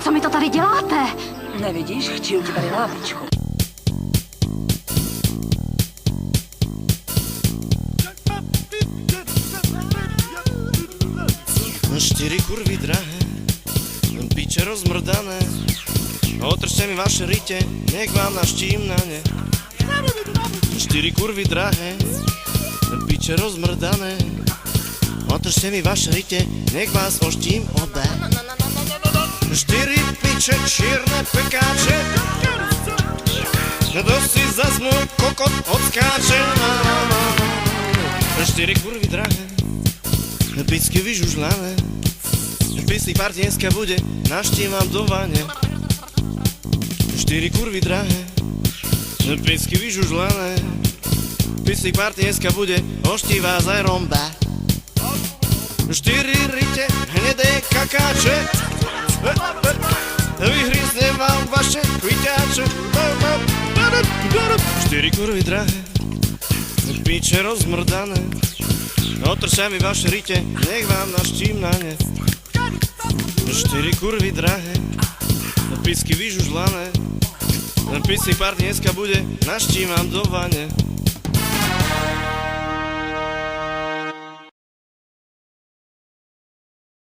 Co mi to tady děláte? Nevidíš? Chčiju ti tady lávičku. Štyri kurvy drahé, piče rozmrdané, otrčte mi vaše rite, nech vám naštím na ne. Štyri kurvy drahé, piče rozmrdané, otrčte mi vaše rite, nech vás oštím obe. Štyri piče čierne pekáče, dosť si zas môj kokot odskáče. Štyri kurvy drahé, picky vyžužlané, písli pár dneska bude, naštím vám do vane. Štyri kurvy drahé, picky vyžužlané, písli pár dneska bude, oští vás aj romba. Štyri rite, hnedé kakáče, vyhryzne vám vaše kviťáče. Štyri kurvy drahé, piče rozmrdané, otrčia mi vaše rite, nech vám naštím na ne. Štyri kurvy drahé, písky vyžužlané, písli pár dneska bude, naštím vám do vane.